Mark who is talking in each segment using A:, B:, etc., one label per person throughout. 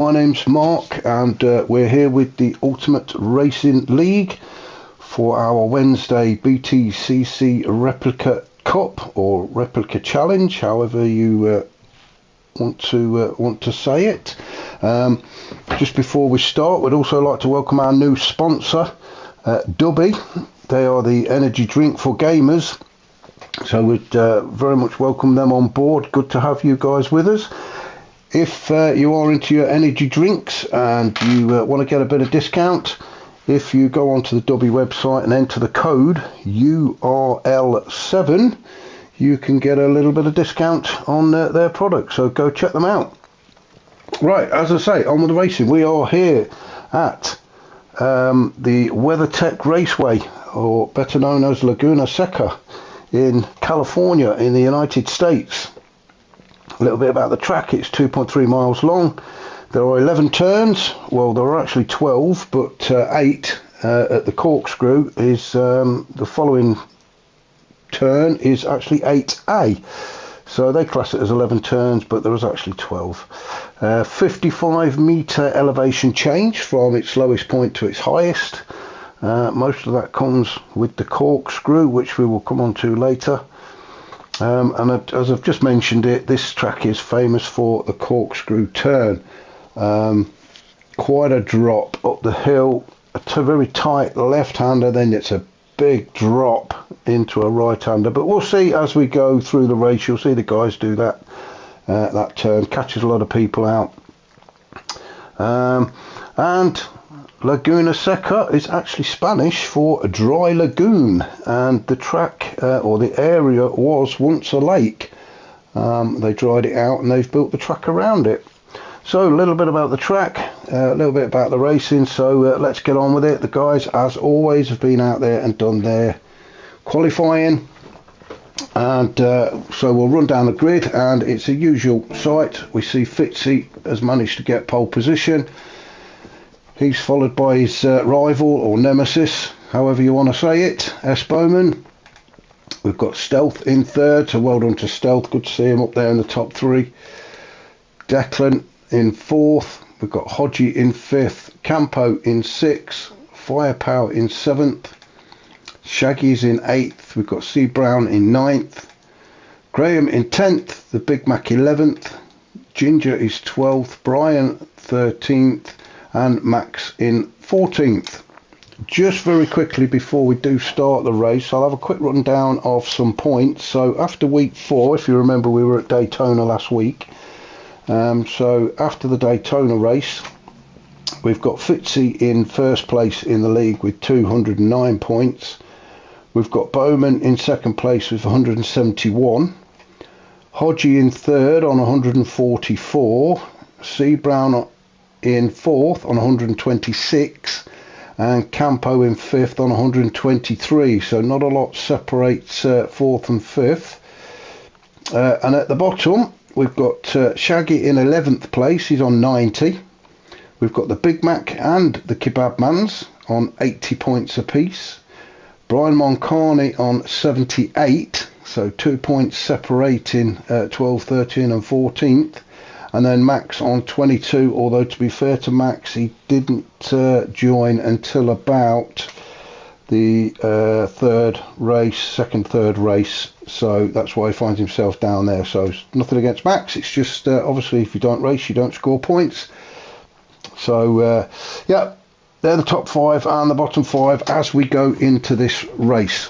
A: My name's Mark, and we're here with the Ultimate Racing League for our Wednesday BTCC Replica Cup or Replica Challenge, however you want to say it. Just before we start, we'd also like to welcome our new sponsor, Dubby. They are the energy drink for gamers, so we'd very much welcome them on board. Good to have you guys with us. If you are into your energy drinks and you want to get a bit of discount, if you go onto the Dubby website and enter the code URL7, you can get a little bit of discount on their products, so go check them out. Right, as I say, on with the racing. We are here at the WeatherTech Raceway, or better known as Laguna Secca, in California in the United States. A little bit about the track. It's 2.3 miles long. There are 11 turns. Well, there are actually 12, but 8 at the corkscrew is the following turn is actually 8A. So they class it as 11 turns, but there is actually 12. 55 metre elevation change from its lowest point to its highest. Most of that comes with the corkscrew, which we will come on to later. And as I've just mentioned it, this track is famous for the corkscrew turn. Quite a drop up the hill, a very tight left-hander, then it's a big drop into a right-hander. But we'll see as we go through the race. You'll see the guys do that turn, catches a lot of people out. And Laguna Secca is actually Spanish for a dry lagoon, and the track or the area was once a lake. They dried it out and they've built the track around it. So a little bit about the track, a little bit about the racing, so let's get on with it. The guys, as always, have been out there and done their qualifying, and so we'll run down the grid, and it's a usual sight. We see Fitzy has managed to get pole position. He's followed by his rival, or nemesis, however you want to say it, S. Bowman. We've got Stealth in third, so well done to Stealth. Good to see him up there in the top 3. Declan in 4th. We've got Hodgie in 5th. Campo in 6th. Firepower in 7th. Shaggy's in 8th. We've got C. Brown in 9th. Graham in 10th. The Big Mac 11th. Ginger is 12th. Brian 13th. And Max in 14th. Just very quickly before we do start the race, I'll have a quick rundown of some points. So after week 4, if you remember, we were at Daytona last week. So after the Daytona race, we've got Fitzy in first place in the league with 209 points. We've got Bowman in second place with 171. Hodgie in third on 144. C. Brown in 4th on 126, and Campo in 5th on 123, so not a lot separates 4th and 5th. And at the bottom we've got Shaggy in 11th place, he's on 90. We've got the Big Mac and the Kebab Mans on 80 points apiece. Brian Moncani on 78, so 2 points separating 12th, 13th and 14th. And then Max on 22, although to be fair to Max, he didn't join until about the second, third race. So that's why he finds himself down there. So nothing against Max. It's just obviously if you don't race, you don't score points. So yeah, they're the top 5 and the bottom 5 as we go into this race.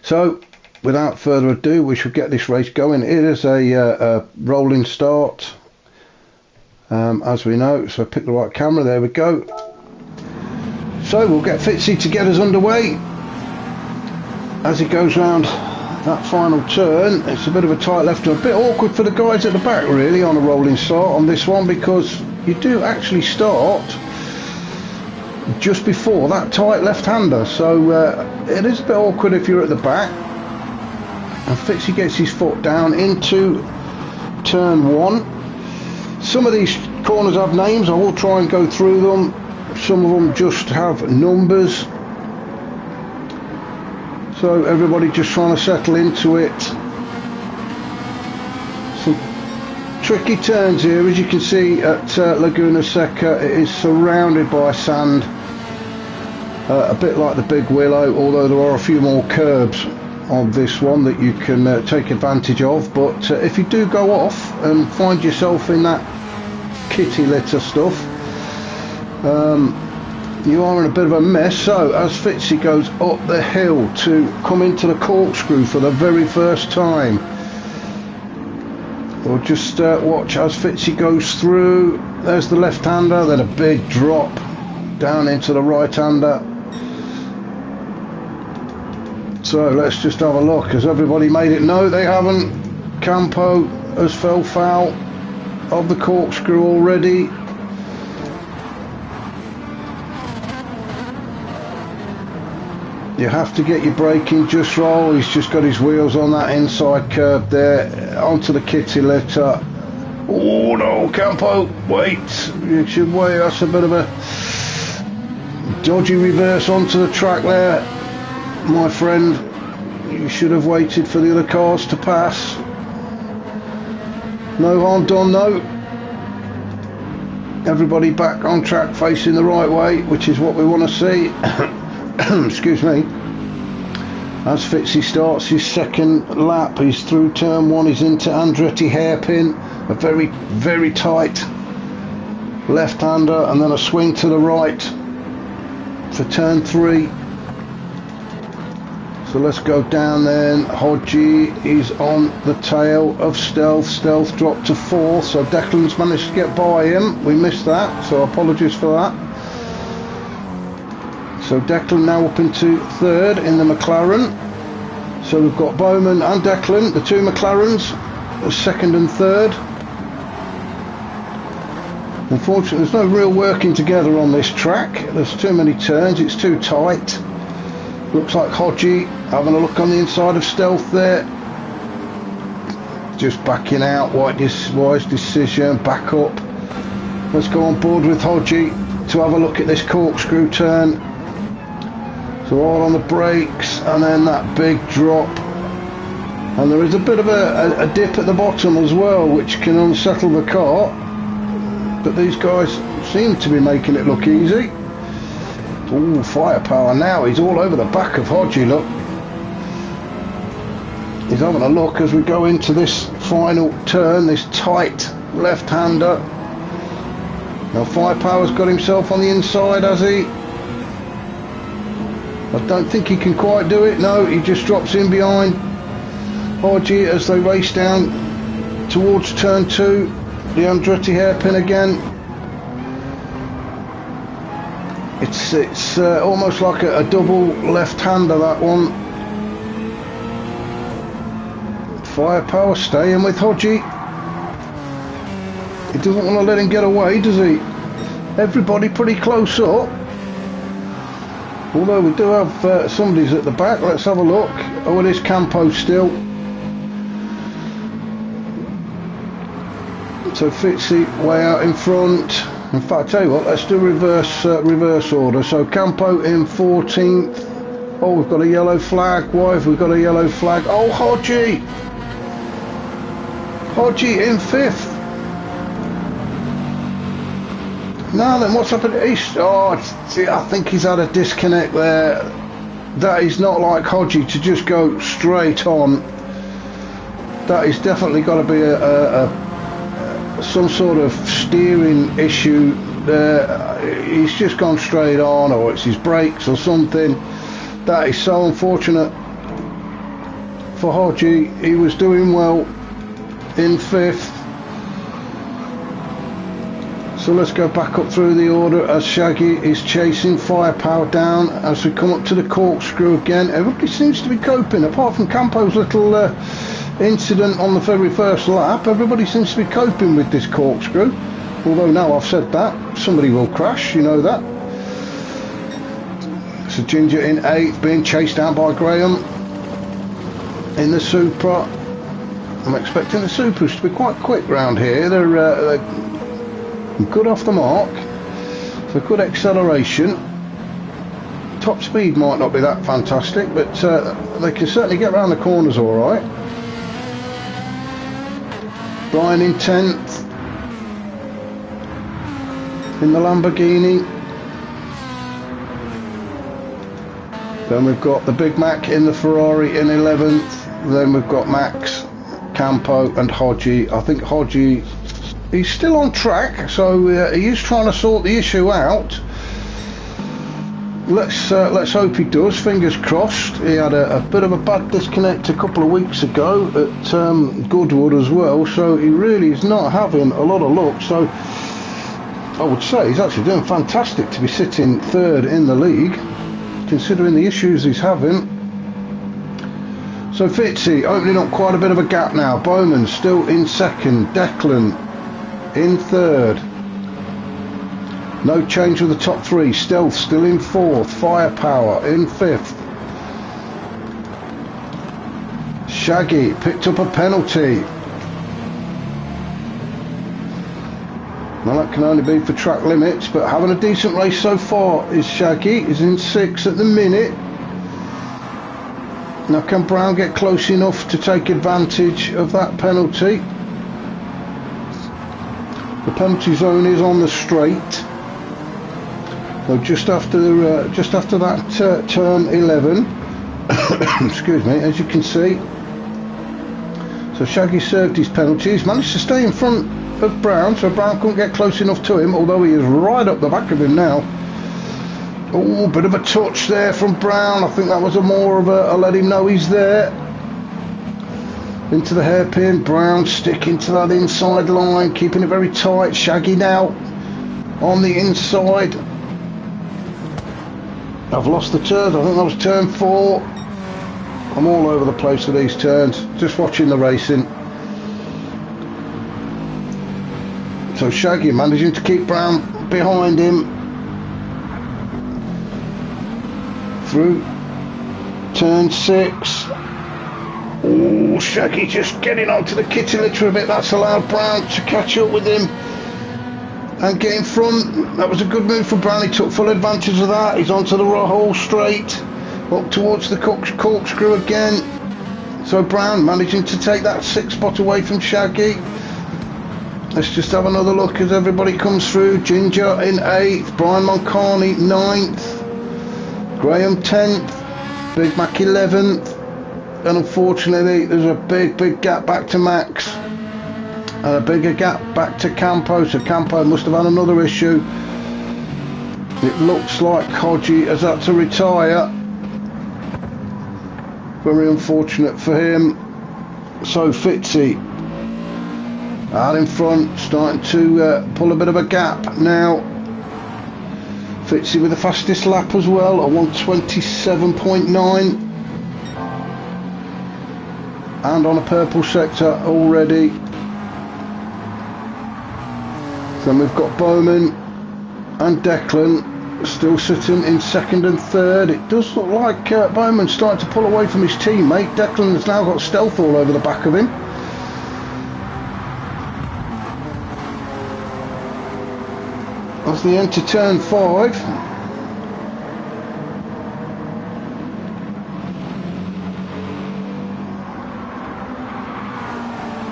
A: So without further ado, we should get this race going. It is a rolling start, as we know, so pick the right camera, there we go. So we'll get Fitzy to get us underway. As he goes round that final turn, it's a bit of a tight left turn, a bit awkward for the guys at the back really on a rolling start on this one, because you do actually start just before that tight left-hander, so it is a bit awkward if you're at the back. And Fitzy gets his foot down into turn 1. Some of these corners have names. I will try and go through them. Some of them just have numbers. So everybody just trying to settle into it. Some tricky turns here. As you can see at Laguna Secca, it is surrounded by sand, a bit like the Big Willow, although there are a few more curbs on this one that you can take advantage of. But if you do go off and find yourself in that kitty litter stuff, you are in a bit of a mess. So as Fitzy goes up the hill to come into the corkscrew for the very first time, we'll just watch as Fitzy goes through. There's the left-hander, then a big drop down into the right-hander. So let's just have a look. Has everybody made it? No, they haven't. Campo has fell foul of the corkscrew already. You have to get your braking just roll. He's just got his wheels on that inside curb there, onto the kitty litter. Oh no, Campo, wait, you should wait. That's a bit of a dodgy reverse onto the track there, my friend. You should have waited for the other cars to pass. No harm done though. Everybody back on track facing the right way, which is what we want to see. Excuse me. As Fitzy starts his second lap, he's through turn one, he's into Andretti hairpin, a very, very tight left-hander, and then a swing to the right for turn three. So let's go down then. Hodgie is on the tail of Stealth. Stealth dropped to fourth, so Declan's managed to get by him. We missed that, so apologies for that. So Declan now up into third in the McLaren. So we've got Bowman and Declan, the two McLarens, second and third. Unfortunately, there's no real working together on this track. There's too many turns, it's too tight. Looks like Hodgie having a look on the inside of Stealth there. Just backing out, wise decision, back up. Let's go on board with Hodgie to have a look at this corkscrew turn. So all on the brakes, and then that big drop, and there is a bit of a dip at the bottom as well, which can unsettle the car, but these guys seem to be making it look easy. Ooh, firepower now, he's all over the back of Hodgie, look. He's having a look as we go into this final turn, this tight left-hander. Now Firepower's got himself on the inside, has he? I don't think he can quite do it. No, he just drops in behind Hodgie as they race down towards turn two. The Andretti hairpin again. It's almost like a double left-hander, that one. Firepower staying with Hodgie. He doesn't want to let him get away, does he? Everybody pretty close up. Although we do have somebody's at the back. Let's have a look. Oh, it is Campo still. So Fitzy way out in front. In fact, I tell you what, let's do reverse order. So Campo in 14th. Oh, we've got a yellow flag. Why have we got a yellow flag? Oh, Hodgie! Hodgie in 5th. Now then, what's happened? I think he's had a disconnect there. That is not like Hodgie to just go straight on. That is definitely got to be some sort of steering issue there. He's just gone straight on, or it's his brakes or something. That is so unfortunate for Hodgie. He was doing well in 5th. So let's go back up through the order as Shaggy is chasing Firepower down as we come up to the corkscrew again. Everybody seems to be coping, apart from Campo's little incident on the very first lap. Everybody seems to be coping with this corkscrew. Although now I've said that, somebody will crash, you know that. So Ginger in 8th, being chased down by Graham in the Supra. I'm expecting the Supras to be quite quick round here. They're good off the mark, so good acceleration. Top speed might not be that fantastic, but they can certainly get around the corners all right. Brian in 10th. in the Lamborghini. Then we've got the Big Mac in the Ferrari in 11th. Then we've got Max, Campo and Hodgie. I think Hodgie, he's still on track, so he is trying to sort the issue out. Let's hope he does, fingers crossed. He had a bit of a bad disconnect a couple of weeks ago at Goodwood as well, so he really is not having a lot of luck. So I would say he's actually doing fantastic to be sitting third in the league, considering the issues he's having. So Fitzy opening up quite a bit of a gap now. Bowman still in second, Declan in third. No change with the top three. Stealth still in fourth, Firepower in fifth. Shaggy picked up a penalty. Now that can only be for track limits, but having a decent race so far is Shaggy. He's in sixth at the minute. Now can Brown get close enough to take advantage of that penalty? The penalty zone is on the straight. So just after that turn 11, excuse me, as you can see. So Shaggy served his penalties, managed to stay in front of Brown, so Brown couldn't get close enough to him, although he is right up the back of him now. Oh, bit of a touch there from Brown. I think that was more of a let him know he's there. Into the hairpin, Brown sticking to that inside line, keeping it very tight. Shaggy now on the inside. I've lost the turns. I think that was turn 4. I'm all over the place with these turns, just watching the racing. So Shaggy managing to keep Brown behind him through turn 6. Oh, Shaggy just getting onto the kitty litter a bit. That's allowed Brown to catch up with him and get in front. That was a good move for Brown. He took full advantage of that. He's onto the whole straight, up towards the corkscrew again. So Brown managing to take that 6th spot away from Shaggy. Let's just have another look as everybody comes through. Ginger in 8th, Brian Moncani 9th, Graham 10th, Big Mac 11th, and unfortunately there's a big gap back to Max. And a bigger gap back to Campo, so Campo must have had another issue. It looks like Hodgie has had to retire. Very unfortunate for him. So Fitzy out in front, starting to pull a bit of a gap now. Fitzy with the fastest lap as well, a 1:27.9. And on a purple sector already. Then we've got Bowman and Declan still sitting in 2nd and 3rd. It does look like Bowman's starting to pull away from his teammate. Declan's now got Stealth all over the back of him. As they enter turn 5.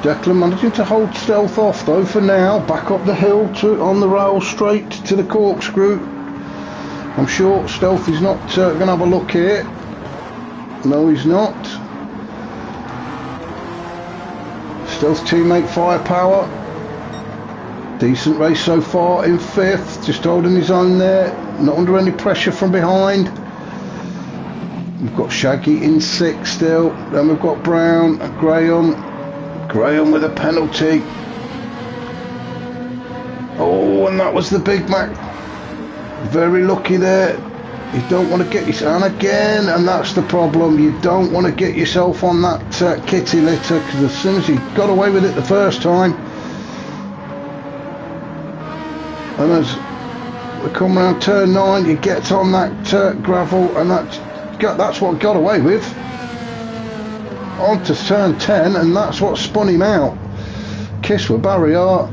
A: Declan managing to hold Stealth off though for now. Back up the hill on the rail straight to the corkscrew. I'm sure Stealth is not going to have a look here. No, he's not. Stealth's teammate Firepower. Decent race so far in 5th. Just holding his own there. Not under any pressure from behind. We've got Shaggy in 6th still. Then we've got Brown and Graham with a penalty. Oh, and that was the Big Mac. Very lucky there. You don't want to get yourself, and again, and that's the problem. You don't want to get yourself on that kitty litter, because as soon as you got away with it the first time, and as we come around turn 9, you get on that gravel, and that's what got away with. On to turn 10, and that's what spun him out. Kiss with barrier.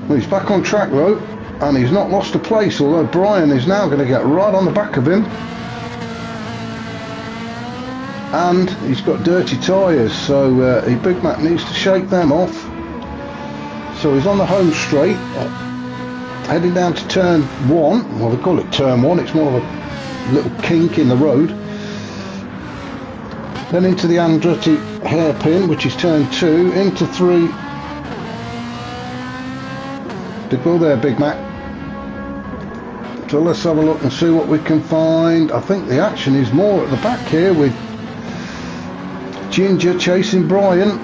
A: Well, he's back on track though, and he's not lost a place, although Brian is now going to get right on the back of him. And he's got dirty tyres, so Big Mac needs to shake them off. So he's on the home straight, heading down to turn 1. Well, they call it turn 1, it's more of a little kink in the road. Then into the Andretti hairpin, which is turn 2, into 3. To go there, Big Mac. So let's have a look and see what we can find. I think the action is more at the back here with Ginger chasing Brian.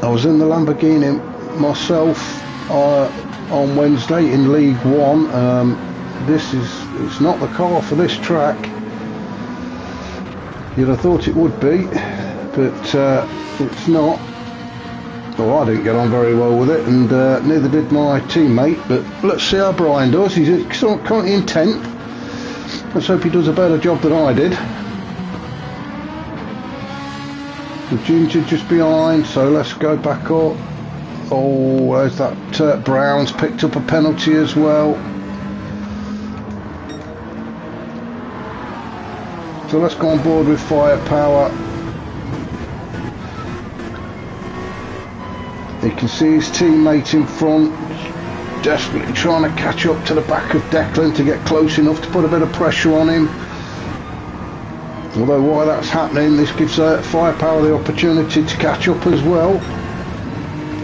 A: I was in the Lamborghini myself on Wednesday in League 1. It's not the car for this track. You'd have thought it would be, but it's not. Well, I didn't get on very well with it, and neither did my teammate, but let's see how Brian does. He's currently in 10th. Let's hope he does a better job than I did. The Ginger just behind, so let's go back up. Oh, there's that Brown's picked up a penalty as well. So let's go on board with Firepower. You can see his teammate in front, desperately trying to catch up to the back of Declan to get close enough to put a bit of pressure on him. Although while that's happening, this gives Firepower the opportunity to catch up as well.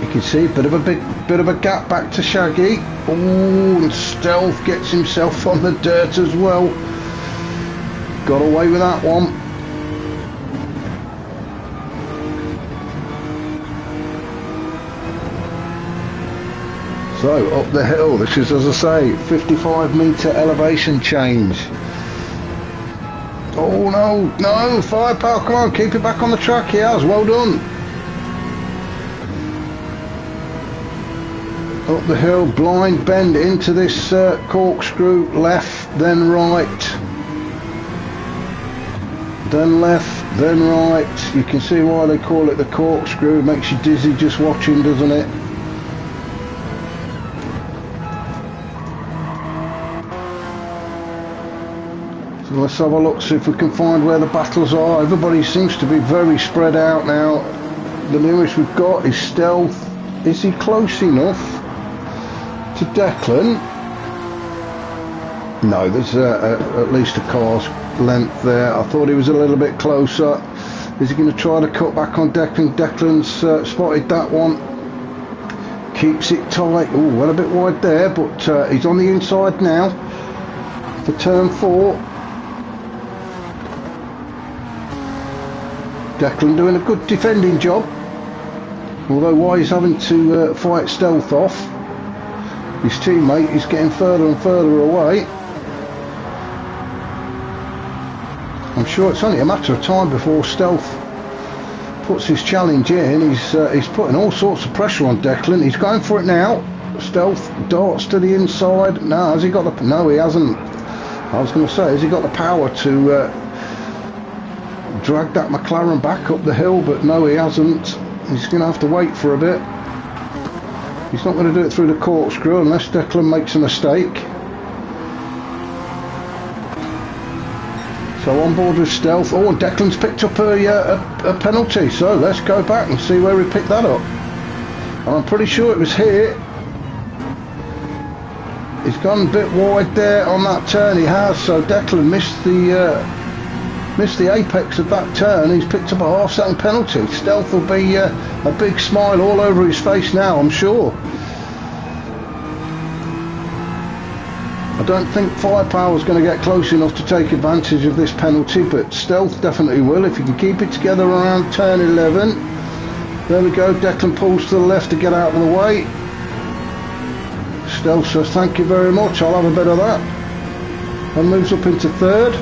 A: You can see a bit of a gap back to Shaggy. Oh, and Stealth gets himself on the dirt as well. Got away with that one. So up the hill, this is, as I say, 55-metre elevation change. Oh no, Firepower, come on, keep it back on the track. He has, well done. Up the hill, blind bend into this corkscrew, left, then right. Then left, then right. You can see why they call it the corkscrew. It makes you dizzy just watching, doesn't it? So let's have a look, see if we can find where the battles are. Everybody seems to be very spread out now. The nearest we've got is Stealth. Is he close enough to Declan? No, there's at least a car's length there. I thought he was a little bit closer. Is he going to try to cut back on Declan? Declan's spotted that one. Keeps it tight. Oh, went a bit wide there, but he's on the inside now for turn 4. Declan doing a good defending job. Although while he's having to fight Stealth off, his teammate is getting further and further away. I'm sure it's only a matter of time before Stealth puts his challenge in. He's putting all sorts of pressure on Declan. He's going for it now. Stealth darts to the inside. No, has he got the... No, he hasn't. I was going to say, has he got the power to drag that McLaren back up the hill? But no, he hasn't. He's going to have to wait for a bit. He's not going to do it through the corkscrew unless Declan makes a mistake. So on board with Stealth. Oh, and Declan's picked up a penalty. So let's go back and see where he picked that up. And I'm pretty sure it was here. He's gone a bit wide there on that turn. He has. So Declan missed the apex of that turn. He's picked up a half-second penalty. Stealth will be a big smile all over his face now, I'm sure. I don't think Firepower's going to get close enough to take advantage of this penalty, but Stealth definitely will if he can keep it together around turn 11. There we go, Declan pulls to the left to get out of the way. Stealth says thank you very much, I'll have a bit of that, and moves up into third.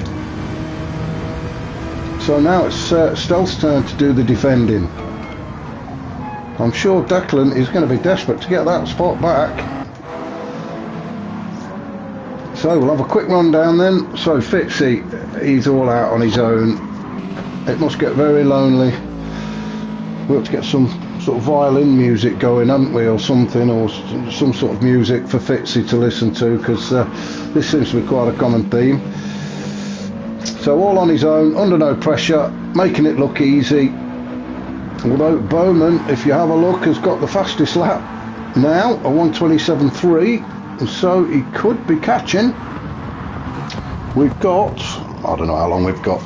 A: So now it's Stealth's turn to do the defending. I'm sure Declan is going to be desperate to get that spot back. So we'll have a quick rundown then. So Fitzy, he's all out on his own. It must get very lonely. We'll have to get some sort of violin music going, haven't we, or something, or some sort of music for Fitzy to listen to, because this seems to be quite a common theme. So all on his own, under no pressure, making it look easy. Although Bowman, if you have a look, has got the fastest lap now, a 1:27.3, and so he could be catching. We've got, I don't know how long we've got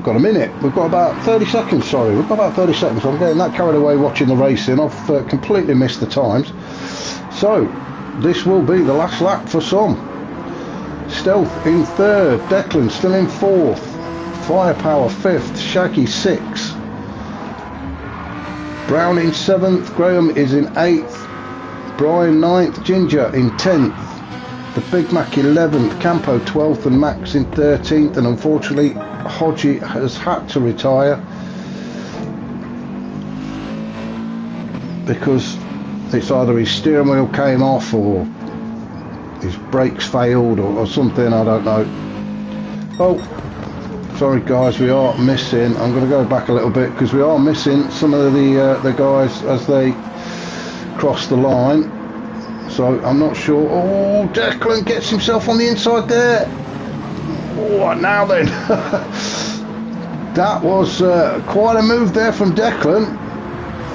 A: a minute. We've got about 30 seconds, sorry. We've got about 30 seconds. I'm getting that carried away watching the racing. I've completely missed the times. So, this will be the last lap for some. Stealth in third, Declan still in fourth, Firepower fifth, Shaggy sixth, Brown in seventh, Graham is in eighth, Brian ninth, Ginger in 10th, the Big Mac 11th, Campo 12th and Max in 13th, and unfortunately Hodgie has had to retire because it's either his steering wheel came off or his brakes failed or something, I don't know. Oh, sorry guys, we are missing, I'm going to go back a little bit because we are missing some of the guys as they cross the line, so I'm not sure. Oh, Declan gets himself on the inside there. Oh, now then. That was quite a move there from Declan.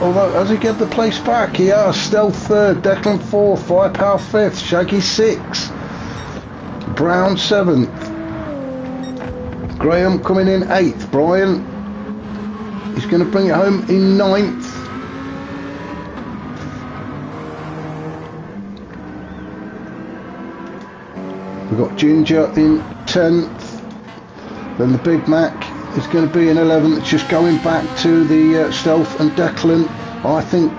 A: Although, has he get the place back? He has. Stealth third, Declan fourth, Firepower fifth, Shaggy sixth, Brown seventh, Graham coming in eighth, Brian, he's going to bring it home in ninth. We've got Ginger in 10th, then the Big Mac is going to be in 11th, just going back to the Stealth and Declan. I think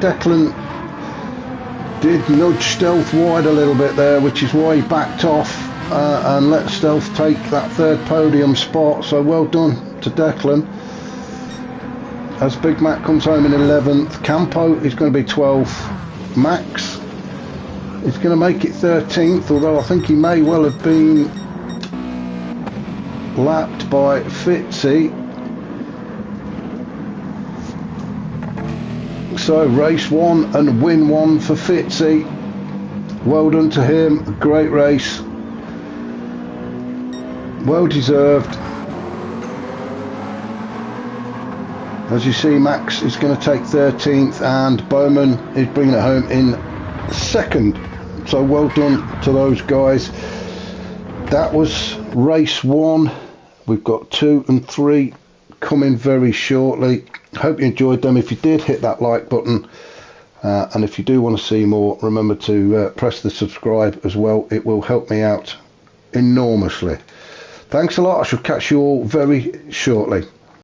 A: Declan did nudge Stealth wide a little bit there, which is why he backed off and let Stealth take that third podium spot, so well done to Declan. As Big Mac comes home in 11th, Campo is going to be 12th, Max is going to make it 13th, although I think he may well have been lapped by Fitzy. So race one and win one for Fitzy. Well done to him, great race, well deserved. As you see, Max is going to take 13th and Bowman is bringing it home in second, so well done to those guys. That was race one. We've got 2 and 3 coming very shortly. Hope you enjoyed them. If you did, hit that like button, and if you do want to see more, remember to press the subscribe as well. It will help me out enormously. Thanks a lot. I shall catch you all very shortly.